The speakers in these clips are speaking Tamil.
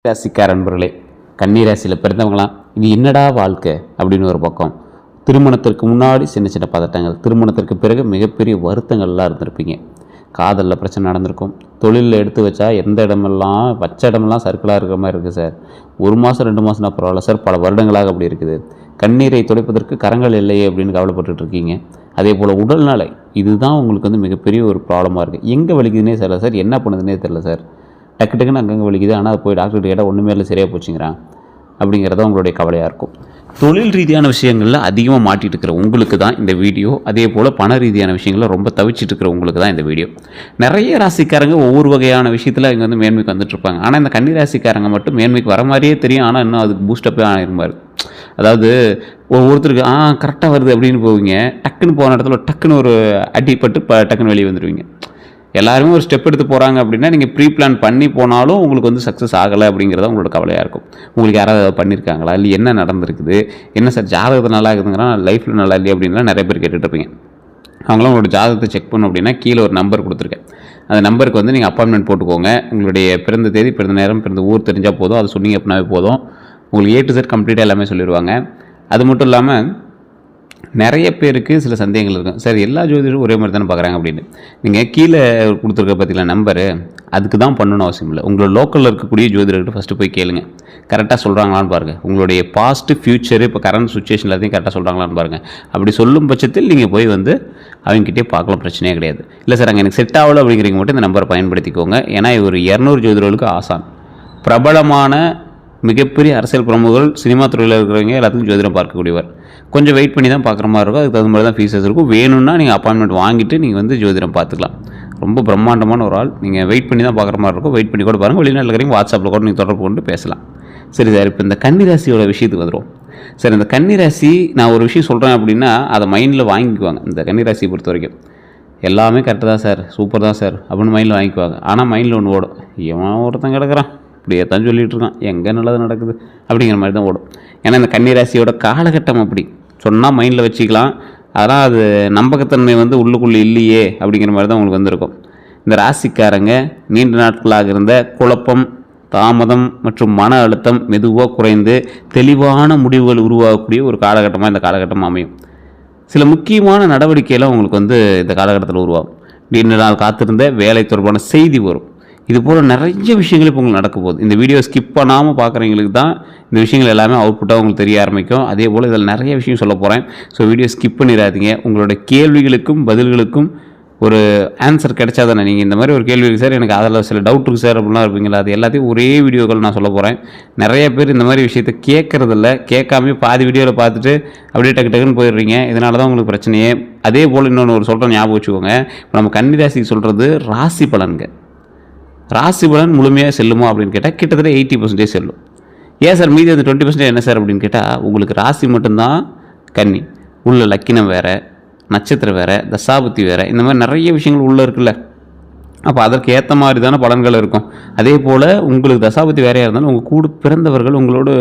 ராசிக்கார நண்பர்களே, கன்னிராசியில் பிறந்தவங்களாம் இது என்னடா வாழ்க்கை அப்படின்னு ஒரு பக்கம். திருமணத்திற்கு முன்னாடி சின்ன சின்ன பதட்டங்கள், திருமணத்திற்கு பிறகு மிகப்பெரிய வருத்தங்கள்லாம் இருந்திருப்பீங்க. காதலில் பிரச்சனை நடந்திருக்கும். தொழிலில் எடுத்து வச்சா எந்த இடமெல்லாம் வச்ச இடமெல்லாம் சர்க்கிளாக இருக்கிற மாதிரி இருக்குது சார். 1 மாதம் 2 மாதம்னா பரவாயில்ல சார், பல வருடங்களாக அப்படி இருக்குது. கண்ணீரை துடைப்பதற்கு கரங்கள் இல்லையே அப்படின்னு கவலைப்பட்டுட்டு இருக்கீங்க. அதே போல் உடல்நலை, இதுதான் உங்களுக்கு வந்து மிகப்பெரிய ஒரு ப்ராப்ளமாக இருக்குது. எங்கே வலிக்குதுன்னே தெரியல சார், என்ன பண்ணுதுன்னே தெரியல சார். டக்கு டக்குன்னு அங்கங்கே வலிக்குது, ஆனால் அது போய் டாக்டர்கிட்ட கேட்டால் ஒன்றுமே இல்லை சரியாக போச்சுங்கிறான் அப்படிங்கிறத உங்களுடைய கவலையாக இருக்கும். தொழில் ரீதியான விஷயங்களில் அதிகமாக மாட்டிகிட்டு இருக்கிற உங்களுக்கு தான் இந்த வீடியோ. அதே போல் பண ரீதியான விஷயங்களில் ரொம்ப தவிச்சிட்டு இருக்கிற உங்களுக்கு தான் இந்த வீடியோ. நிறைய ராசிக்காரங்க ஒவ்வொரு வகையான விஷயத்தில் இங்கே வந்து மேன்மைக்கு வந்துட்டுருப்பாங்க. ஆனால் இந்த கன்னி ராசிக்காரங்க மட்டும் மேன்மைக்கு வர மாதிரியே தெரியும், ஆனால் இன்னும் அதுக்கு பூஸ்டப்பே ஆகிருப்பார். அதாவது ஒவ்வொருத்தருக்கு கரெக்டாக வருது அப்படின்னு போவீங்க, டக்குன்னு போன இடத்துல டக்குன்னு ஒரு அடிப்பட்டு டக்குன்னு வெளியே வந்துடுவீங்க. எல்லாருமே ஒரு ஸ்டெப் எடுத்து போகிறாங்க அப்படின்னா நீங்கள் ப்ரீ பிளான் பண்ணி போனாலும் உங்களுக்கு வந்து சக்ஸஸ் ஆகலை அப்படிங்கிறத உங்களோட கவலையாக இருக்கும். உங்களுக்கு யாராவது பண்ணியிருக்காங்களா, இல்லை என்ன நடந்திருக்குது, என்ன சார் ஜாதகத்தை நல்லா இருக்குதுங்கிறா லைஃப்பில் நல்லா இல்லையா அப்படின்லாம் நிறைய பேர் கேட்டுட்ருப்பீங்க. அவங்களாம் உங்களோட ஜாதகத்தை செக் பண்ணணும் அப்படின்னா கீழே ஒரு நம்பர் கொடுத்துருக்கேன். அந்த நம்பருக்கு வந்து நீங்கள் அப்பாயின்மெண்ட் போட்டுக்கோங்க. உங்களுடைய பிறந்த தேதி, பிறந்த நேரம், பிறந்த ஊர் தெரிஞ்சால் போதும். அது சொன்னீங்க அப்படின்னாவே போதும், உங்களுக்கு A to Z கம்ப்ளீட்டாக எல்லாமே சொல்லிடுவாங்க. அது மட்டும் இல்லாமல் நிறைய பேருக்கு சில சந்தேகங்கள் இருக்கும். சார் எல்லா ஜோதிடரும் ஒரே மாதிரி தானே பார்க்குறாங்க அப்படின்னு. நீங்கள் கீழே கொடுத்துருக்க பார்த்தீங்களா நம்பரு, அதுக்கு தான் பண்ணணும் அவசியம் இல்லை. உங்களோட லோக்கலில் இருக்கக்கூடிய ஜோதிடர்கிட்ட ஃபஸ்ட்டு போய் கேளுங்க, கரெக்டாக சொல்கிறாங்களான்னு பாருங்கள். உங்களுடைய பாஸ்ட்டு ஃப்யூச்சரு இப்போ கரண்ட் சுச்சுவேஷன் எல்லாத்தையும் கரெக்டாக சொல்கிறாங்களான்னு பாருங்கள். அப்படி சொல்லும் பட்சத்தில் நீங்கள் போய் வந்து அவங்ககிட்டே பார்க்கலாம், பிரச்சனையே கிடையாது. இல்லை சார் அங்கே எனக்கு செட் ஆகலை அப்படிங்கிறீங்க மட்டும் இந்த நம்பரை பயன்படுத்திக்கோங்க. ஏன்னா ஒரு 200 ஜோதிடர்களுக்கு ஆசான், பிரபலமான மிகப்பெரிய அரசியல் பிரமுகர்கள், சினிமா துறையில் இருக்கிறவங்க எல்லாத்துக்கும் ஜோதிடம் பார்க்கக்கூடியவர். கொஞ்சம் வெயிட் பண்ணி தான் பார்க்குற மாதிரி இருக்கும், அதுக்கு தகுந்த மாதிரி தான் ஃபீஸஸ் இருக்கும். வேணும்னா நீங்கள் அப்பாயின்மெண்ட் வாங்கிட்டு நீங்கள் வந்து ஜோதிடம் பார்த்துக்கலாம். ரொம்ப பிரம்மாண்டமான ஒரு ஆள், நீங்கள் வெயிட் பண்ணி தான் பார்க்குற மாதிரி இருக்கும். வெயிட் பண்ணி கூட பாருங்கள். வெளிநாட்டில் இருக்கிறீங்க வாட்ஸ்அப்பில் கூட நீங்கள் தொடர்பு கொண்டு பேசலாம். சரி சார், இப்போ இந்த கன்னிராசியோட விஷயத்துக்கு வந்துடும். சார் இந்த கன்னிராசி நான் ஒரு விஷயம் சொல்கிறேன் அப்படின்னா அதை மைண்டில் வாங்கிக்குவாங்க. இந்த கன்னிராசியை பொறுத்த வரைக்கும் எல்லாமே கரெக்டு தான் சார், சூப்பர் தான் சார் அப்படின்னு மைண்டில் வாங்கிக்குவாங்க. ஆனால் மைண்டில் ஒன்று ஓடும், இவன் ஒருத்தன் கிடக்கிறான் இப்படியே தான் சொல்லிகிட்டு இருக்கான், எங்கே நல்லது நடக்குது அப்படிங்கிற மாதிரி தான் ஓடும். ஏன்னா இந்த கன்னிராசியோட காலகட்டம் அப்படி சொன்னால் மைண்டில் வச்சுக்கலாம். அதனால் அது நம்பகத்தன்மை வந்து உள்ளுக்குள்ளே இல்லையே அப்படிங்கிற மாதிரி தான் உங்களுக்கு வந்திருக்கும். இந்த ராசிக்காரங்க நீண்ட நாட்களாக இருந்த குழப்பம், தாமதம் மற்றும் மன அழுத்தம் மெதுவாக குறைந்து தெளிவான முடிவுகள் உருவாகக்கூடிய ஒரு காலகட்டமாக இந்த காலகட்டம் அமையும். சில முக்கியமான நடவடிக்கையெல்லாம் உங்களுக்கு வந்து இந்த காலகட்டத்தில் உருவாகும். நீண்ட நாள் காத்திருந்த வேலை தொடர்பான செய்தி வரும். இது போல் நிறைய விஷயங்கள் இப்போ உங்களுக்கு நடக்க போகுது. இந்த வீடியோ ஸ்கிப் பண்ணாமல் பார்க்குறவங்களுக்கு தான் இந்த விஷயங்கள் எல்லாமே அவுட்புட்டாக உங்களுக்கு தெரிய ஆரம்பிக்கும். அதே போல் இதில் நிறைய விஷயம் சொல்ல போகிறேன். ஸோ வீடியோ ஸ்கிப் பண்ணிடாதீங்க. உங்களோட கேள்விகளுக்கும் பதில்களுக்கும் ஒரு ஆன்சர் கிடைச்சா தானே. நீங்கள் இந்த மாதிரி ஒரு கேள்வி இருக்குது சார், எனக்கு அதில் சில டவுட் இருக்குது சார் அப்படிலாம் இருப்பீங்களா, அது எல்லாத்தையும் ஒரே வீடியோக்கள் நான் சொல்ல போகிறேன். நிறைய பேர் இந்த மாதிரி விஷயத்தை கேட்குறதில்ல, கேட்காம பாதி வீடியோவில் பார்த்துட்டு அப்படியே டக்கு டக்குன்னு போயிடுறீங்க. இதனால தான் உங்களுக்கு பிரச்சனையே. அதே போல் இன்னொன்று ஒரு சொல்கிறேன், ஞாபகம் வச்சுக்கோங்க. இப்போ நம்ம கன்னிராசிக்கு சொல்கிறது ராசி பலன்க. ராசி பலன் முழுமையாக செல்லுமா அப்படின்னு கேட்டால் கிட்டத்தட்ட 80% செல்லும். ஏன் சார் மீதி அந்த 20% என்ன சார் அப்படின்னு கேட்டால், உங்களுக்கு ராசி மட்டும்தான் கன்னி, உள்ள லக்கினம் வேறு, நட்சத்திரம் வேறு, தசாபுத்தி வேறு, இந்த மாதிரி நிறைய விஷயங்கள் உள்ளே இருக்குல்ல. அப்போ அதற்கு ஏற்ற மாதிரி தானே பலன்கள் இருக்கும். அதே போல் உங்களுக்கு தசாபதி வேறையாக இருந்தாலும் உங்கள் கூட பிறந்தவர்கள், உங்களோடு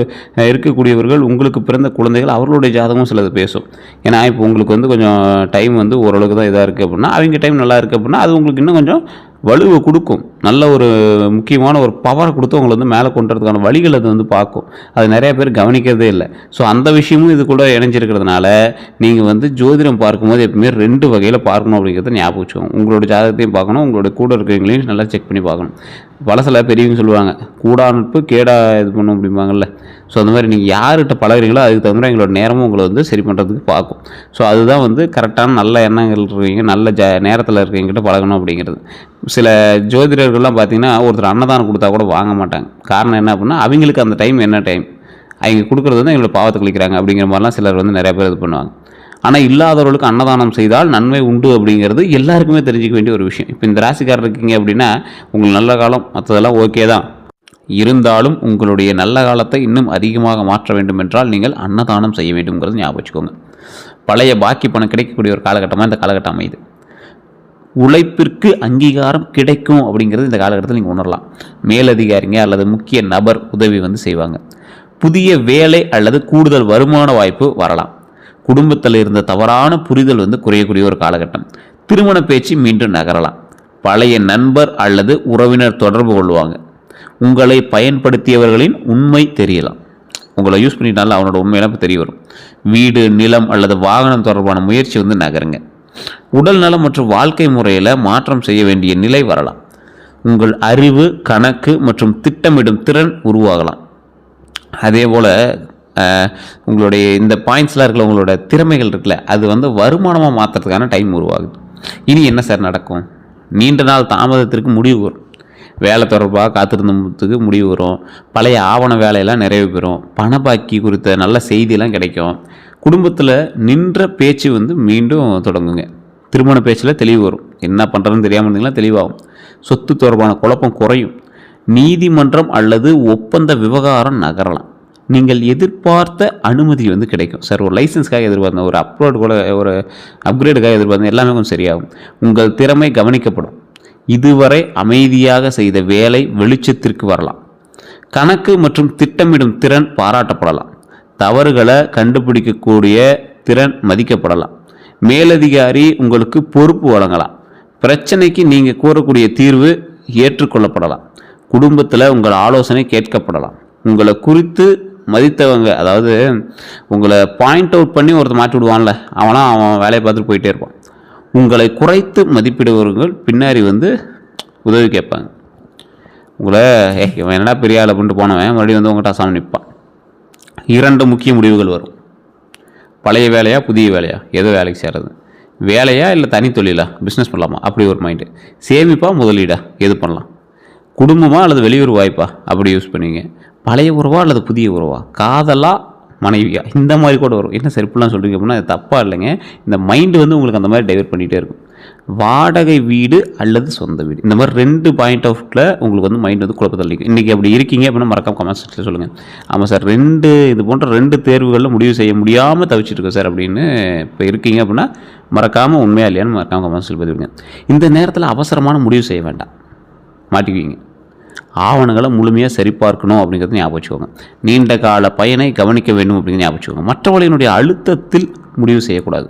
இருக்கக்கூடியவர்கள், உங்களுக்கு பிறந்த குழந்தைகள், அவர்களுடைய ஜாதகமும் சிலது பேசும். ஏன்னா இப்போ உங்களுக்கு வந்து கொஞ்சம் டைம் வந்து ஓரளவுக்கு தான் இதாக இருக்குது அப்படின்னா, அவங்க டைம் நல்லா இருக்குது அப்படின்னா அது உங்களுக்கு இன்னும் கொஞ்சம் வலுவை கொடுக்கும். நல்ல ஒரு முக்கியமான ஒரு பவரை கொடுத்து உங்களை வந்து மேலே கொண்டுறதுக்கான வழிகள் அது வந்து பார்க்கும். அது நிறைய பேர் கவனிக்கிறதே இல்லை. ஸோ அந்த விஷயமும் இது கூட இணைஞ்சிருக்கிறதுனால நீங்கள் வந்து ஜோதிடம் பார்க்கும்போது எப்பவுமே 2 வகையில் பார்க்கணும் அப்படிங்கிறத ஞாபகம் வச்சுக்கோங்க. உங்களோட ஜாதகத்தையும் பார்க்கணும், உங்களோட கூட இருக்கிறவங்களையும் நல்லா செக் பண்ணி பார்க்கணும். பல பெரியவங்க சொல்லுவாங்க, கூடா நட்பு கேடா இது பண்ணும் அப்படிம்பாங்கள்ல. ஸோ அந்த மாதிரி நீங்கள் யார்கிட்ட பழகிறீங்களோ அதுக்கு தகுந்த மாதிரி எங்களோட நேரமும் உங்களை வந்து சரி பண்ணுறதுக்கு பார்க்கும். ஸோ அதுதான் வந்து கரெக்டான நல்ல எண்ணங்கள் இருக்கீங்க, நல்ல நேரத்தில் இருக்கீங்கிட்ட பழகணும் அப்படிங்கிறது. சில ஜோதிடர்கள்லாம் பார்த்தீங்கன்னா ஒருத்தர் அன்னதானம் கொடுத்தா கூட வாங்க மாட்டாங்க. காரணம் என்ன அப்படின்னா, அவங்களுக்கு அந்த டைம் என்ன டைம், அவங்க கொடுக்குறது வந்து எங்களோட பாவத்தை கழிக்கிறாங்க அப்படிங்கிற மாதிரிலாம் சிலர் வந்து நிறைய பேர் இது பண்ணுவாங்க. ஆனால் இல்லாதவர்களுக்கு அன்னதானம் செய்தால் நன்மை உண்டு அப்படிங்கிறது எல்லாருக்குமே தெரிஞ்சிக்க வேண்டிய ஒரு விஷயம். இப்போ இந்த ராசிக்காரர் இருக்கீங்க அப்படின்னா உங்களுக்கு நல்ல காலம் மற்றதெல்லாம் ஓகே தான், இருந்தாலும் உங்களுடைய நல்ல காலத்தை இன்னும் அதிகமாக மாற்ற வேண்டும் என்றால் நீங்கள் அன்னதானம் செய்ய வேண்டும்ங்கிறது ஞாபகம் வச்சுக்கோங்க. பழைய பாக்கி பணம் கிடைக்கக்கூடிய ஒரு காலகட்டமாக இந்த காலகட்டம் அமையுது. உழைப்பிற்கு அங்கீகாரம் கிடைக்கும் அப்படிங்கிறது இந்த காலகட்டத்தில் நீங்கள் உணரலாம். மேலதிகாரிங்க அல்லது முக்கிய நபர் உதவி வந்து செய்வாங்க. புதிய வேலை அல்லது கூடுதல் வருமான வாய்ப்பு வரலாம். குடும்பத்தில் இருந்த தவறான புரிதல் வந்து குறையக்கூடிய ஒரு காலகட்டம். திருமண பேச்சு மீண்டும் நகரலாம். பழைய நண்பர் அல்லது உறவினர் தொடர்பு கொள்வாங்க. உங்களை பயன்படுத்தியவர்களின் உண்மை தெரியலாம். உங்களை யூஸ் பண்ணிட்டாலும் அவனோட உண்மையெல்லாம் இப்போ தெரிய வரும். வீடு, நிலம் அல்லது வாகனம் தொடர்பான முயற்சி வந்து நகருங்க. உடல் நலம் மற்றும் வாழ்க்கை முறையில் மாற்றம் செய்ய வேண்டிய நிலை வரலாம். உங்கள் அறிவு, கணக்கு மற்றும் திட்டமிடும் திறன் உருவாகலாம். அதே போல் உங்களுடைய இந்த பாயிண்ட்ஸ்லாம் இருக்கல, உங்களோட திறமைகள் இருக்குல்ல, அது வந்து வருமானமாக மாற்றுறதுக்கான டைம் உருவாகுது. இனி என்ன சார் நடக்கும்? நீண்ட நாள் தாமதத்திற்கு முடிவு வரும். வேலை தொடர்பாக காத்திருந்ததுக்கு முடிவு வரும். பழைய ஆவண வேலையெல்லாம் நிறைவு பெறும். பணப்பாக்கி குறித்த நல்ல செய்தியெல்லாம் கிடைக்கும். குடும்பத்தில் நின்ற பேச்சு வந்து மீண்டும் தொடங்குங்க. திருமண பேச்சில் தெளிவு வரும். என்ன பண்ணுறதுன்னு தெரியாமல் இருந்தீங்கன்னா தெளிவாகும். சொத்து தொடர்பான குழப்பம் குறையும். நீதிமன்றம் அல்லது ஒப்பந்த விவகாரம் நகரலாம். நீங்கள் எதிர்பார்த்த அனுமதி வந்து கிடைக்கும். சார் ஒரு லைசன்ஸ்க்காக எதிர்பார்த்தேன், ஒரு அப்கிரேடுக்காக எதிர்பார்த்தேன், எல்லாமே கொஞ்சம் சரியாகும். உங்கள் திறமை கவனிக்கப்படும். இதுவரை அமைதியாக செய்த வேலை வெளிச்சத்திற்கு வரலாம். கணக்கு மற்றும் திட்டமிடும் திறன் பாராட்டப்படலாம். தவறுகளை கண்டுபிடிக்கக்கூடிய திறன் மதிக்கப்படலாம். மேலதிகாரி உங்களுக்கு பொறுப்பு வழங்கலாம். பிரச்சனைக்கு நீங்கள் கூறக்கூடிய தீர்வு ஏற்றுக்கொள்ளப்படலாம். குடும்பத்தில் உங்கள் ஆலோசனை கேட்கப்படலாம். உங்களை குறித்து மதித்தவங்க, அதாவது உங்களை பாயிண்ட் அவுட் பண்ணி ஒருத்தர் மாற்றி விடுவான்ல, அவன் வேலையை பார்த்துட்டு போயிட்டே இருப்பான். உங்களை குறைத்து மதிப்பிடுபவர்கள் பின்னாடி வந்து உதவி கேட்பாங்க. உங்களை இவன் என்னடா பெரிய ஆள் அப்படின்ட்டு போனவன் மறுபடியும் வந்து உங்கள்கிட்ட அசாமி நிற்பான். 2 முக்கிய முடிவுகள் வரும். பழைய வேலையா புதிய வேலையா, எதோ வேலைக்கு சேர்றது, வேலையா இல்லை தனி தொழிலா, பிஸ்னஸ் பண்ணலாமா, அப்படி ஒரு மைண்டு. சேமிப்பா முதலீடா, எது பண்ணலாம், குடும்பமா அல்லது வெளியூர் வாய்ப்பா, அப்படி யூஸ் பண்ணுவீங்க. பழைய உறவா அல்லது புதிய உறவா, காதலா மனைவியா, இந்த மாதிரி கூட வரும். என்ன சார் இப்படிலாம் சொல்கிறீங்க அப்படின்னா அது தப்பாக இல்லைங்க. இந்த மைண்டு வந்து உங்களுக்கு அந்த மாதிரி டைவர்ட் பண்ணிகிட்டே இருக்கும். வாடகை வீடு அல்லது சொந்த வீடு, இந்த மாதிரி 2 பாயிண்ட் ஆஃப் வியூவில் உங்களுக்கு வந்து மைண்ட் வந்து குழப்பத்தில் இருக்கும். இன்றைக்கி அப்படி இருக்கீங்க அப்படின்னா மறக்காம கமெண்ட் செக்ஷனில் சொல்லுங்கள். ஆமாம் சார், இது போன்ற 2 தேர்வுகளில் முடிவு செய்ய முடியாமல் தவிச்சிட்டு இருக்கோம் சார் அப்படின்னு இப்போ இருக்கீங்க அப்படின்னா மறக்காமல் உண்மையாக இல்லையான்னு மறக்காமல் கமெண்ட் செக்ஷனில் பதிவிடுங்க. இந்த நேரத்தில் அவசரமான முடிவு செய்ய வேண்டாம், மாட்டிக்குவீங்க. ஆவணங்களை முழுமையாக சரிபார்க்கணும் அப்படிங்கிறது ஞாபகம் வச்சுக்கோங்க. நீண்ட கால பயனை கவனிக்க வேண்டும் அப்படிங்கிறது ஞாபகம் வச்சுக்கோங்க. மற்றவர்களினுடைய அழுத்தத்தில் முடிவு செய்யக்கூடாது.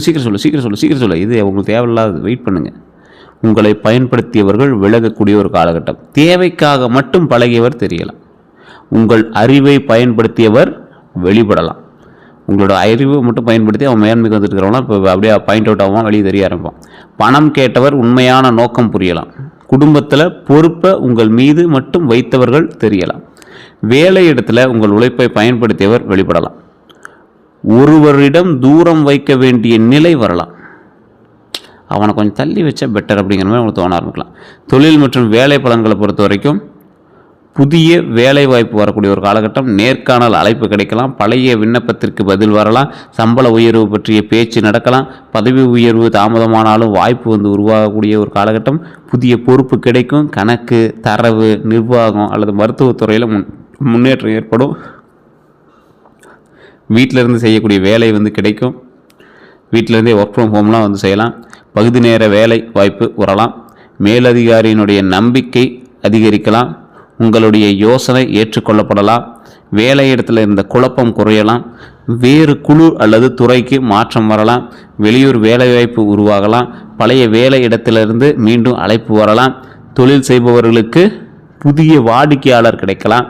சீக்கிரம் சொல்லு, இது உங்களுக்கு தேவையில்லாத, வெயிட் பண்ணுங்கள். உங்களை பயன்படுத்தியவர்கள் விலகக்கூடிய ஒரு காலகட்டம். தேவைக்காக மட்டும் பழகியவர் தெரியலாம். உங்கள் அறிவை பயன்படுத்தியவர் வெளிப்படலாம். உங்களோட அறிவை மட்டும் பயன்படுத்தி அவன் மேன்மைக்கு வந்துட்டு இருக்கிறவங்களாம் இப்போ அப்படியே பாயிண்ட் அவுட் ஆகுவான், வெளியே தெரிய ஆரம்பிப்பான். பணம் கேட்டவர் உண்மையான நோக்கம் புரியலாம். குடும்பத்தில் பொறுப்பை உங்கள் மீது மட்டும் வைத்தவர்கள் தெரியலாம். வேலை இடத்துல உங்கள் உழைப்பை பயன்படுத்தியவர் வெளிப்படலாம். ஒருவரிடம் தூரம் வைக்க வேண்டிய நிலை வரலாம். அவனை கொஞ்சம் தள்ளி வச்சா பெட்டர் அப்படிங்கிற மாதிரி உங்களுக்கு தோண ஆரம்பிக்கலாம். தொழில் மற்றும் வேலை பலன்களை பொறுத்த வரைக்கும் புதிய வேலை வாய்ப்பு வரக்கூடிய ஒரு காலகட்டம். நேர்காணல் அழைப்பு கிடைக்கலாம். பழைய விண்ணப்பத்திற்கு பதில் வரலாம். சம்பள உயர்வு பற்றிய பேச்சு நடக்கலாம். பதவி உயர்வு தாமதமானாலும் வாய்ப்பு வந்து உருவாகக்கூடிய ஒரு காலகட்டம். புதிய பொறுப்பு கிடைக்கும். கணக்கு, தரவு, நிர்வாகம் அல்லது மருத்துவத்துறையில் முன்னேற்றம் ஏற்படும். வீட்டிலிருந்து செய்யக்கூடிய வேலை வந்து கிடைக்கும். வீட்டிலேருந்தே ஒர்க் ஃப்ரம் ஹோம்லாம் வந்து செய்யலாம். பகுதி நேர வேலை வாய்ப்பு வரலாம். மேலதிகாரியினுடைய நம்பிக்கை அதிகரிக்கலாம். உங்களுடைய யோசனை ஏற்றுக்கொள்ளப்படலாம். வேலை இடத்துல இருந்த குழப்பம் குறையலாம். வேறு குழு அல்லது துறைக்கு மாற்றம் வரலாம். வெளியூர் வேலைவாய்ப்பு உருவாகலாம். பழைய வேலை இடத்திலிருந்து மீண்டும் அழைப்பு வரலாம். தொழில் செய்பவர்களுக்கு புதிய வாடிக்கையாளர் கிடைக்கலாம்.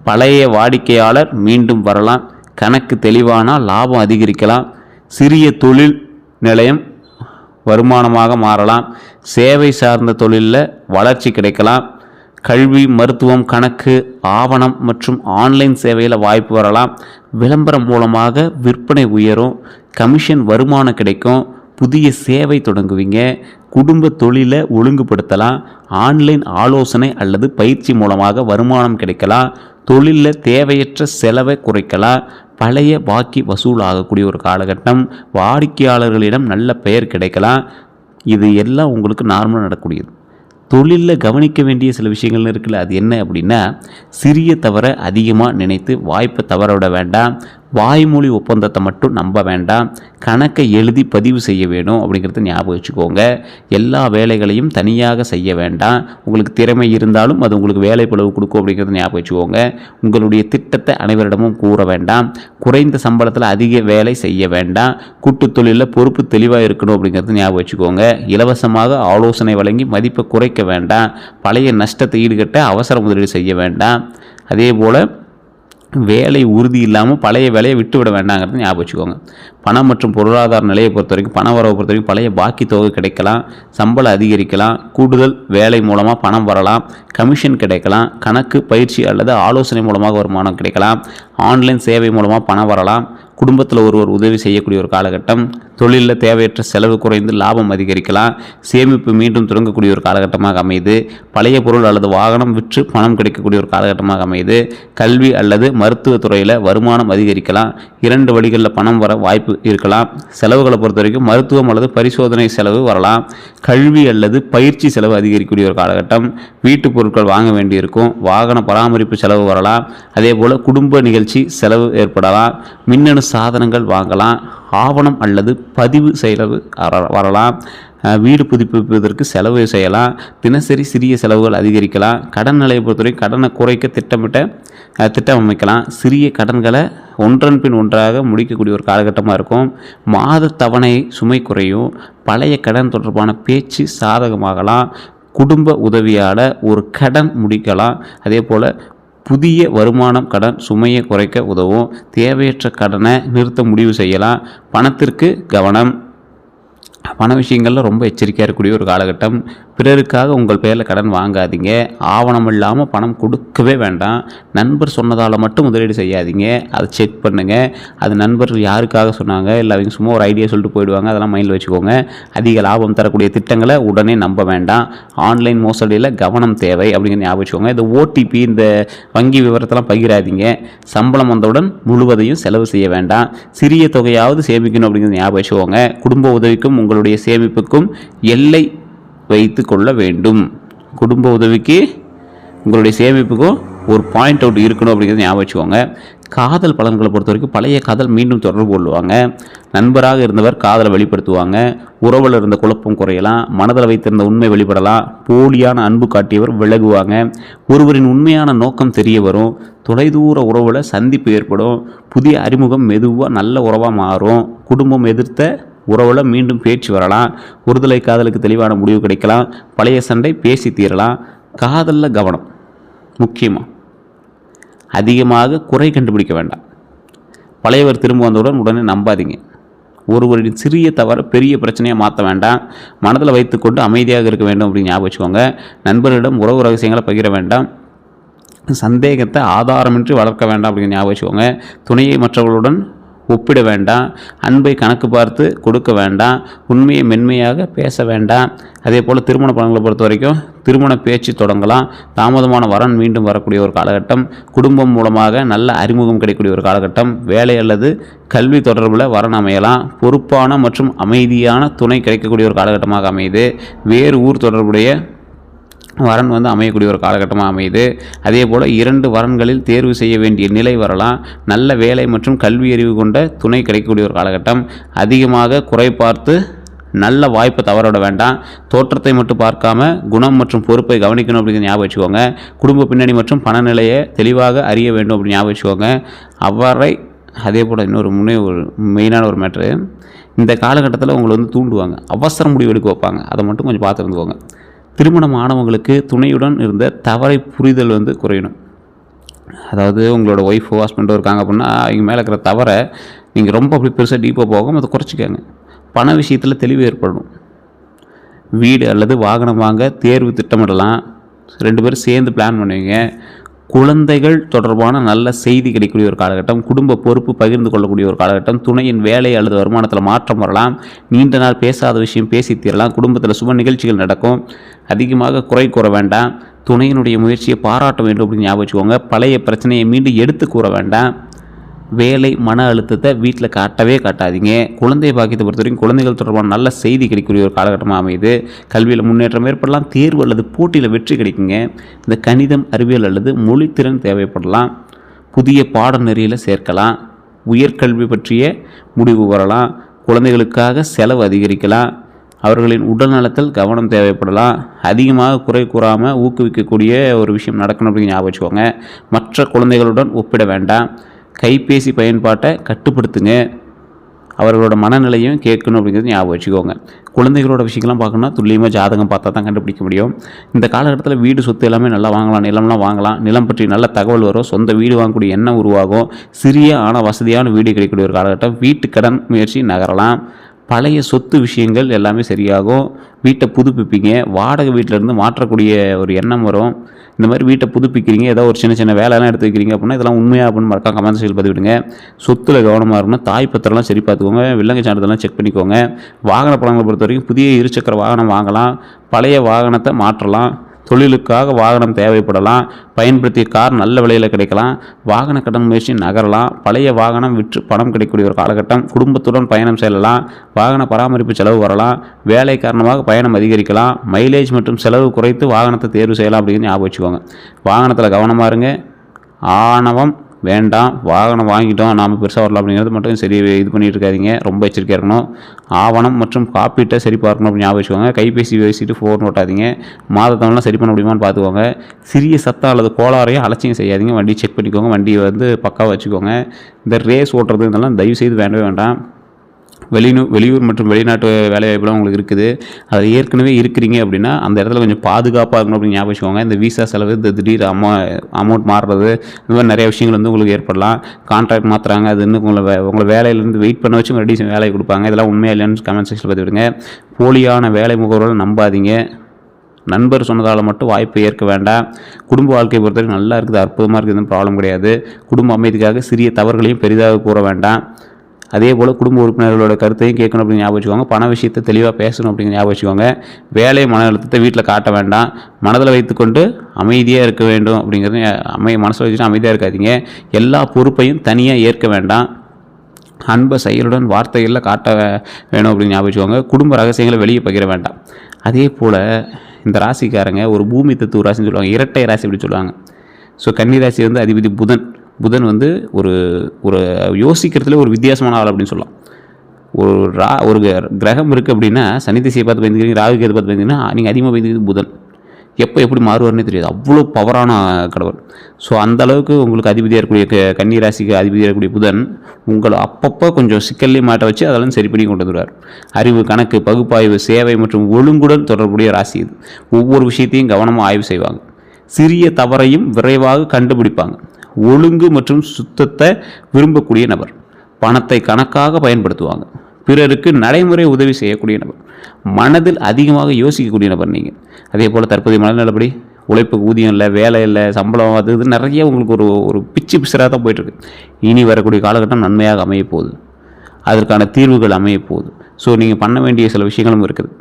பழைய வாடிக்கையாளர் மீண்டும் வரலாம். கணக்கு தெளிவானால் லாபம் அதிகரிக்கலாம். சிறிய தொழில் நிலையம் வருமானமாக மாறலாம். சேவை சார்ந்த தொழிலில் வளர்ச்சி கிடைக்கலாம். கல்வி, மருத்துவம், கணக்கு, ஆவணம் மற்றும் ஆன்லைன் சேவையில் வாய்ப்பு வரலாம். விளம்பரம் மூலமாக விற்பனை உயரும். கமிஷன் வருமானம் கிடைக்கும். புதிய சேவை தொடங்குவீங்க. குடும்ப தொழிலை ஒழுங்குபடுத்தலாம். ஆன்லைன் ஆலோசனை அல்லது பயிற்சி மூலமாக வருமானம் கிடைக்கலாம். தொழிலில் தேவையற்ற செலவை குறைக்கலாம். பழைய பாக்கி வசூல் ஆகக்கூடிய ஒரு காலகட்டம். வாடிக்கையாளர்களிடம் நல்ல பெயர் கிடைக்கலாம். இது எல்லாம் உங்களுக்கு நார்மலாக நடக்கூடியது. தொழிலில் கவனிக்க வேண்டிய சில விஷயங்கள் இருக்குல்ல, அது என்ன அப்படின்னா, சிறிய தவறை அதிகமாக நினைத்து வாய்ப்பை தவற விட வேண்டாம். வாய்மொழி ஒப்பந்தத்தை மட்டும் நம்ப வேண்டாம், கணக்கை எழுதி பதிவு செய்ய வேணும் அப்படிங்கிறத ஞாபகம் வச்சுக்கோங்க. எல்லா வேலைகளையும் தனியாக செய்ய வேண்டாம். உங்களுக்கு திறமை இருந்தாலும் அது உங்களுக்கு வேலை பளு கொடுக்கும் அப்படிங்கிறத ஞாபகம் வச்சுக்கோங்க. உங்களுடைய திட்டத்தை அனைவரிடமும் கூற வேண்டாம். குறைந்த சம்பளத்தில் அதிக வேலை செய்ய வேண்டாம். கூட்டுத் தொழிலில் பொறுப்பு தெளிவாக இருக்கணும் அப்படிங்கிறத ஞாபகம் வச்சுக்கோங்க. இலவசமாக ஆலோசனை வழங்கி மதிப்பை குறைக்க வேண்டாம். பழைய நஷ்டத்தை ஈடுகட்ட அவசர முதலீடு செய்ய வேண்டாம். அதே போல் வேலை உறுதி இல்லாமல் பழைய வேலையை விட்டுவிட வேண்டாங்கிறது ஞாபகம் வச்சுக்கோங்க. பணம் மற்றும் பொருளாதார நிலையை பொறுத்த வரைக்கும், பண வரவை பொறுத்த வரைக்கும் பழைய பாக்கி தொகை கிடைக்கலாம், சம்பளம் அதிகரிக்கலாம், கூடுதல் வேலை மூலமாக பணம் வரலாம், கமிஷன் கிடைக்கலாம், கணக்கு பயிற்சி அல்லது ஆலோசனை மூலமாக வருமானம் கிடைக்கலாம், ஆன்லைன் சேவை மூலமாக பணம் வரலாம், குடும்பத்தில் ஒருவர் உதவி செய்யக்கூடிய ஒரு காலகட்டம், தொழிலில் தேவையற்ற செலவு குறைந்து லாபம் அதிகரிக்கலாம், சேமிப்பு மீண்டும் தொடங்கக்கூடிய ஒரு காலகட்டமாக அமையுது, பழைய பொருள் அல்லது வாகனம் விற்று பணம் கிடைக்கக்கூடிய ஒரு காலகட்டமாக அமையுது, கல்வி அல்லது மருத்துவத்துறையில் வருமானம் அதிகரிக்கலாம், 2 வழிகளில் பணம் வர வாய்ப்பு இருக்கலாம். செலவுகளை பொறுத்த வரைக்கும் மருத்துவம் அல்லது பரிசோதனை செலவு வரலாம், கல்வி அல்லது பயிற்சி செலவு அதிகரிக்கக்கூடிய ஒரு காலகட்டம், வீட்டு பொருட்கள் வாங்க வேண்டியிருக்கும், வாகன பராமரிப்பு செலவு வரலாம், அதே போல் குடும்ப நிகழ்ச்சி செலவு ஏற்படலாம், மின்னணு சாதனங்கள் வாங்கலாம், ஆவணம் அல்லது பதிவு செலவு வரலாம், வீடு புதுப்பிப்பதற்கு செலவு செய்யலாம், தினசரி சிறிய செலவுகள் அதிகரிக்கலாம், கடன் நிலையை பொறுத்தவரை கடனை குறைக்க திட்டம் அமைக்கலாம், சிறிய கடன்களை ஒன்றன் பின் ஒன்றாக முடிக்கக்கூடிய ஒரு காலகட்டமாக இருக்கும், மாத தவணை சுமை குறையும், பழைய கடன் தொடர்பான பேச்சு சாதகமாகலாம், குடும்ப உதவியால் ஒரு கடன் முடிக்கலாம், அதே போல் புதிய வருமானம் கடன் சுமையை குறைக்க உதவும், தேவையற்ற கடனை நிறுத்த முடிவு செய்யலாம், பணத்திற்கு கவனம், பண விஷயங்களில் ரொம்ப எச்சரிக்கையாக இருக்கக்கூடிய ஒரு காலகட்டம், பிறருக்காக உங்கள் பேரில் கடன் வாங்காதீங்க, ஆவணம் இல்லாமல் பணம் கொடுக்கவே வேண்டாம், நண்பர் சொன்னதால் மட்டும் முதலீடு செய்யாதீங்க, அதை செக் பண்ணுங்கள், அது நண்பர் யாருக்காக சொன்னாங்க, இல்லை அவங்க சும்மா ஒரு ஐடியா சொல்லிட்டு போயிடுவாங்க, அதெல்லாம் மைண்டில் வச்சுக்கோங்க. அதிக லாபம் தரக்கூடிய திட்டங்களை உடனே நம்ப வேண்டாம், ஆன்லைன் மோசடியில் கவனம் தேவை அப்படிங்கிற ஞாபகம் வச்சுக்கோங்க. இந்த ஓடிபி, இந்த வங்கி விவரத்தெல்லாம் பகிராதீங்க, சம்பளம் வந்தவுடன் முழுவதையும் செலவு செய்ய வேண்டாம், சிறிய தொகையாவது சேமிக்கணும் அப்படிங்கிறது ஞாபகம் வச்சுக்கோங்க. குடும்ப உதவிக்கும் உங்களுடைய சேமிப்புக்கும் எல்லை வைத்து கொள்ள வேண்டும். குடும்ப உதவிக்கு உங்களுடைய சேமிப்புக்கும் ஒரு பாயிண்ட் அவுட் இருக்கணும் அப்படிங்கிறத ஞாபகம் வச்சுக்கோங்க. காதல் பலன்களை பொறுத்த வரைக்கும் பழைய காதல் மீண்டும் தொடர்பு கொள்ளுவாங்க, நண்பராக இருந்தவர் காதலை வெளிப்படுத்துவாங்க, உறவில் இருந்த குழப்பம் குறையலாம், மனதில் வைத்திருந்த உண்மை வெளிப்படலாம், போலியான அன்பு காட்டியவர் விலகுவாங்க, ஒருவரின் உண்மையான நோக்கம் தெரிய வரும், தொலைதூர உறவில் சந்திப்பு ஏற்படும், புதிய அறிமுகம் மெதுவாக நல்ல உறவாக மாறும், குடும்பம் எதிர்த்த உறவில் மீண்டும் பேச்சு வரலாம், ஒருதலை காதலுக்கு தெளிவான முடிவு கிடைக்கலாம், பழைய சண்டை பேசி தீரலாம். காதலில் கவனம் முக்கியமாக, அதிகமாக குறை கண்டுபிடிக்க வேண்டாம், பழையவர் திரும்ப வந்தவுடன் உடனே நம்பாதீங்க, ஒருவரின் சிறிய தவறு பெரிய பிரச்சனையாக மாற்ற வேண்டாம், மனதில் வைத்துக்கொண்டு அமைதியாக இருக்க வேண்டும் அப்படின்னு ஞாபகம் வச்சுக்கோங்க. நண்பர்களிடம் உறவு ரகசியங்களை பகிர வேண்டாம், சந்தேகத்தை ஆதாரமின்றி வளர்க்க வேண்டாம் அப்படின்னு ஞாபகம் வச்சுக்கோங்க. துணையை மற்றவர்களுடன் ஒப்பிட வேண்டாம், அன்பை கணக்கு பார்த்து கொடுக்க வேண்டாம், உண்மையை மென்மையாக பேச வேண்டாம். அதே போல் திருமண பலன்களை பொறுத்த வரைக்கும் திருமண பேச்சு தொடங்கலாம், தாமதமான வரன் மீண்டும் வரக்கூடிய ஒரு காலகட்டம், குடும்பம் மூலமாக நல்ல அறிமுகம் கிடைக்கக்கூடிய ஒரு காலகட்டம், வேலை அல்லது கல்வி தொடர்பில் வரன் அமையலாம், பொறுப்பான மற்றும் அமைதியான துணை கிடைக்கக்கூடிய ஒரு காலகட்டமாக அமையுது, வேறு ஊர் தொடர்புடைய வரன் அமையக்கூடிய ஒரு காலகட்டமாக அமையுது. அதே போல் 2 வரன்களில் தேர்வு செய்ய வேண்டிய நிலை வரலாம், நல்ல வேலை மற்றும் கல்வி அறிவு கொண்ட துணை கிடைக்கக்கூடிய ஒரு காலகட்டம், அதிகமாக குறை பார்த்து நல்ல வாய்ப்பை தவறவிட வேண்டாம், தோற்றத்தை மட்டும் பார்க்காம குணம் மற்றும் பொறுப்பை கவனிக்கணும் அப்படிங்கிற ஞாபகம் வச்சுக்கோங்க. குடும்ப பின்னணி மற்றும் பணநிலையை தெளிவாக அறிய வேண்டும் அப்படின்னு ஞாபகம் வச்சுக்கோங்க. அவ்வாறே அதே போல் இன்னொரு மெயினான ஒரு மேட்ரு, இந்த காலகட்டத்தில் உங்களை தூண்டுவாங்க, அவசர முடிவு எடுக்க வைப்பாங்க, அதை மட்டும் கொஞ்சம் பார்த்துருந்துக்கோங்க. திருமணம் ஆனவங்களுக்கு துணையுடன் இருந்த தவறை புரிதல் குறையணும். அதாவது உங்களோட ஒய்ஃபோ ஹஸ்பண்டோ இருக்காங்க அப்படின்னா அவங்க மேலே இருக்கிற தவறை நீங்கள் ரொம்ப அப்படி பெருசாக டீப்பாக போகாமல் அதை குறைச்சிக்கோங்க. பண விஷயத்தில் தெளிவு ஏற்படணும். வீடு அல்லது வாகனம் வாங்க தேர்வு திட்டமிடலாம், 2 பேரும் சேர்ந்து பிளான் பண்ணுவீங்க. குழந்தைகள் தொடர்பான நல்ல செய்தி கிடைக்கக்கூடிய ஒரு காலகட்டம், குடும்ப பொறுப்பு பகிர்ந்து கொள்ளக்கூடிய ஒரு காலகட்டம், துணையின் வேலை அல்லது வருமானத்தில் மாற்றம் வரலாம், நீண்ட நாள் பேசாத விஷயம் பேசி தீரலாம், குடும்பத்தில் சுப நிகழ்ச்சிகள் நடக்கும், அதிகமாக குறை கூற வேண்டாம், துணையினுடைய முயற்சியை பாராட்ட வேண்டும் அப்படின்னு ஞாபகம் வச்சுக்கோங்க. பழைய பிரச்சனையை மீண்டும் எடுத்து கூற வேண்டாம், வேலை மன அழுத்தத்தை வீட்டில் காட்டாதீங்க. குழந்தை பாக்கியத்தை பொறுத்த வரைக்கும் குழந்தைகள் தொடர்பான நல்ல செய்தி கிடைக்கக்கூடிய ஒரு காலகட்டமாக அமையுது, கல்வியில் முன்னேற்றம் ஏற்படலாம், தேர்வு அல்லது போட்டியில் வெற்றி கிடைக்குங்க. இந்த கணிதம் அறிவியல் அல்லது மொழித்திறன் தேவைப்படலாம், புதிய பாடநெறியில் சேர்க்கலாம், உயர்கல்வி பற்றிய முடிவு வரலாம். குழந்தைகளுக்காக செலவு அதிகரிக்கலாம். அவர்களின் உடல் நலத்தில் கவனம் தேவைப்படலாம். அதிகமாக குறை கூறாமல் ஊக்குவிக்கக்கூடிய ஒரு விஷயம் நடக்கணும் அப்படின்னு ஞாபகம் வச்சுக்கோங்க. மற்ற குழந்தைகளுடன் ஒப்பிட வேண்டாம். கைபேசி பயன்பாட்டை கட்டுப்படுத்துங்க. அவர்களோட மனநிலையும் கேட்கணும் அப்படிங்கிறது ஞாபகம் வச்சுக்கோங்க. குழந்தைகளோட விஷயங்கள்லாம் பார்க்கணுன்னா துல்லியமாக ஜாதகம் பார்த்தா தான் கண்டுபிடிக்க முடியும். இந்த காலகட்டத்தில் வீடு சொத்து எல்லாமே நல்லா வாங்கலாம், நிலம்லாம் வாங்கலாம். நிலம் பற்றி நல்ல தகவல் வரும். சொந்த வீடு வாங்கக்கூடிய எண்ணம் உருவாகும். சிறிய ஆனால் வசதியான வீடு கிடைக்கக்கூடிய ஒரு காலகட்டம். வீட்டு கடன் முயற்சி நகரலாம். பழைய சொத்து விஷயங்கள் எல்லாமே சரியாகும். வீட்டை புதுப்பிப்பீங்க. வாடகை வீட்டிலேருந்து மாற்றக்கூடிய ஒரு எண்ணம் வரும். இந்த மாதிரி வீட்டை புதுப்பிக்கிறீங்க, ஏதோ ஒரு சின்ன சின்ன வேலையெல்லாம் எடுத்து வைக்கிறீங்க அப்படின்னா இதெல்லாம் உண்மையாக அப்படின்னு மறக்காம கமெண்ட் செக்ஷனில் பதிவிடுங்க. சொத்தில் கவனமாக இருக்கணும். தாய் பத்திரம்லாம் சரி பார்த்துக்கோங்க. வில்லங்க சான்றிதழ்லாம் செக் பண்ணிக்கோங்க. வாகன பழங்களை பொறுத்த வரைக்கும் புதிய இருசக்கர வாகனம் வாங்கலாம். பழைய வாகனத்தை மாற்றலாம். தொழிலுக்காக வாகனம் தேவைப்படலாம். பயன்படுத்திய கார் நல்ல விலையில் கிடைக்கலாம். வாகன கடன் முயற்சி நகரலாம். பழைய வாகனம் விற்று பணம் கிடைக்கக்கூடிய ஒரு காலகட்டம். குடும்பத்துடன் பயணம் செல்லலாம். வாகன பராமரிப்பு செலவு வரலாம். வேலை காரணமாக பயணம் அதிகரிக்கலாம். மைலேஜ் மற்றும் செலவு குறைத்து வாகனத்தை தேர்வு செய்யலாம் அப்படின்னு ஞாபகம் வச்சுக்கோங்க. வாகனத்தில் கவனமாக இருங்க. ஆணவம் வேண்டாம். வாகனம் வாங்கிட்டோம் நாம் பெருசாக வரலாம் அப்படிங்கிறது மட்டும் சரி இது பண்ணிட்டு இருக்காதிங்க. ரொம்ப எச்சரிக்கையாக இருக்கணும். ஆவணம் மற்றும் காப்பீட்டை சரி பார்க்கணும் அப்படின்னு ஞாபகம் வச்சுக்கோங்க. கைபேசி பேசிட்டு ஃபோன் ஓட்டாதீங்க. மாதத்தவெல்லாம் சரி பண்ண முடியுமான்னு பார்த்துக்கோங்க. சிறிய சத்தம் அல்லது கோளாறையும் அலட்சியம் செய்யாதீங்க. வண்டி செக் பண்ணிக்கோங்க. வண்டியை பக்காவாக வச்சுக்கோங்க. இந்த ரேஸ் ஓட்டுறது இதெல்லாம் தயவு செய்து வேண்டவே வேண்டாம். வெளியூர் மற்றும் வெளிநாட்டு வேலைவாய்ப்புலாம் உங்களுக்கு இருக்குது. அதில் ஏற்கனவே இருக்கிறீங்க அப்படின்னா அந்த இடத்துல கொஞ்சம் பாதுகாப்பாக இருக்கணும் அப்படின்னு ஞாபகம் வச்சுக்கோங்க. இந்த விசா செலவு, இந்த திடீர் அமௌண்ட் மாறுறது, இந்த மாதிரி நிறைய விஷயங்கள் உங்களுக்கு ஏற்படலாம். கான்ட்ராக்ட் மாற்றுறாங்க, அது இன்னும் உங்களை வேலையிலேருந்து வெயிட் பண்ண வச்சு மறுபடியும் வேலையை கொடுப்பாங்க. இதெல்லாம் உண்மையாக இல்லைன்னு கமெண்ட் செக்ஷனில் பார்த்து விடுங்க. போலியான வேலை முகவர்களை நம்பாதீங்க. நண்பர் சொன்னதால் மட்டும் வாய்ப்பை ஏற்க வேண்டாம். குடும்ப வாழ்க்கையை பொறுத்தவரைக்கும் நல்லா இருக்குது, அற்புதமாக இருக்குது, ப்ராப்ளம் கிடையாது. குடும்ப அமைதிக்காக சிறிய தவறுகளையும் பெரிதாக கூற வேண்டாம். அதே போல் குடும்ப உறுப்பினர்களோட கருத்தையும் கேட்கணும் அப்படின்னு ஞாபகம் வச்சுக்கோங்க. பண விஷயத்தை தெளிவாக பேசணும் அப்படின்னு ஞாபகம் வச்சுக்கோங்க. வேலை மன அழுத்தத்தை வீட்டில் காட்ட வேண்டாம். மனதில் வைத்துக்கொண்டு அமைதியாக இருக்க வேண்டும் அப்படிங்கிறது மனசில் வச்சுட்டு அமைதியாக இருக்காதீங்க. எல்லா பொறுப்பையும் தனியாக ஏற்க வேண்டாம். அன்பை செயலுடன் வார்த்தைகளில் காட்ட வேணும் அப்படின்னு ஞாபகம் வச்சுக்கோங்க. குடும்ப ரகசியங்களை வெளியே பகிர வேண்டாம். அதே போல் இந்த ராசிக்காரங்க ஒரு பூமி தத்துவ ராசின்னு சொல்லுவாங்க. இரட்டை ராசி அப்படி சொல்லுவாங்க. ஸோ கன்னி ராசி அதிபதி புதன் ஒரு ஒரு யோசிக்கிறதுல ஒரு வித்தியாசமான ஆள் அப்படின்னு சொல்லலாம். ஒரு கிரகம் இருக்குது அப்படின்னா சனி திசையை பார்த்து பயந்துக்கிறீங்க, ராகுக்கு எது பார்த்து பயந்துங்கன்னா நீங்கள் அதிகமாக பயந்துக்கிறது புதன். எப்படி மாறுவார்னே தெரியாது. அவ்வளோ பவரான கடவுள். ஸோ அந்தளவுக்கு உங்களுக்கு அதிபதியாக இருக்கக்கூடிய கன்னி ராசிக்கு அதிபதியாக இருக்கக்கூடிய புதன் உங்களை அப்பப்போ கொஞ்சம் சிக்கல்லையும் மாட்ட வச்சு அதெல்லாம் சரி பண்ணி கொண்டு வந்துடுவார். அறிவு, கணக்கு, பகுப்பாய்வு, சேவை மற்றும் ஒழுங்குடன் தொடர்புடைய ராசி இது. ஒவ்வொரு விஷயத்தையும் கவனமாக ஆய்வு செய்வாங்க. சிறிய தவறையும் விரைவாக கண்டுபிடிப்பாங்க. ஒழுங்கு மற்றும் சுத்தத்தை விரும்பக்கூடிய நபர். பணத்தை கணக்காக பயன்படுத்துவாங்க. பிறருக்கு நடைமுறை உதவி செய்யக்கூடிய நபர். மனதில் அதிகமாக யோசிக்கக்கூடிய நபர் நீங்கள். அதே போல் தற்போதைய மனநலப்படி உழைப்புக்கு ஊதியம் இல்லை, வேலை இல்லை, சம்பளம், அது இது நிறைய உங்களுக்கு ஒரு பிச்சராக தான் போயிட்டுருக்கு. இனி வரக்கூடிய காலகட்டம் நன்மையாக அமைய போகுது. அதற்கான தீர்வுகள் அமைய போகுது. ஸோ நீங்கள் பண்ண வேண்டிய சில விஷயங்களும் இருக்குது.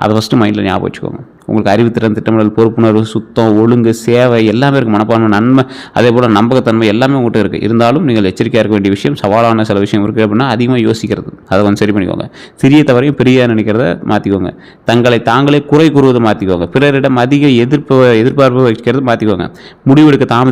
அதை ஃபஸ்ட்டு மைண்டில் ஞாபகம் வச்சுக்கோங்க. உங்களுக்கு அறிவுத்திறன், திட்டமிடல், பொறுப்புணர்வு, சுத்தம், ஒழுங்கு, சேவை எல்லாமே இருக்குது. மனப்பான்மை, நன்மை, அதே போல் நம்பகத்தன்மை எல்லாமே உங்கள்கிட்ட இருக்குது. இருந்தாலும் நீங்கள் எச்சரிக்கையாக இருக்க வேண்டிய விஷயம், சவாலான சில விஷயம் இருக்குது அப்படின்னா அதிகமாக யோசிக்கிறது. அதை சரி பண்ணிக்கோங்க. சிறிய தவறையும் பெரிய நினைக்கிறத மாற்றிக்கோங்க. தங்களை தாங்களே குறை கூறுவதை மாற்றிக்கோங்க. பிறரிடம் அதிக எதிர்பார்ப்பு வைக்கிறது மாற்றிக்கோங்க. முடிவெடுக்க தாமதி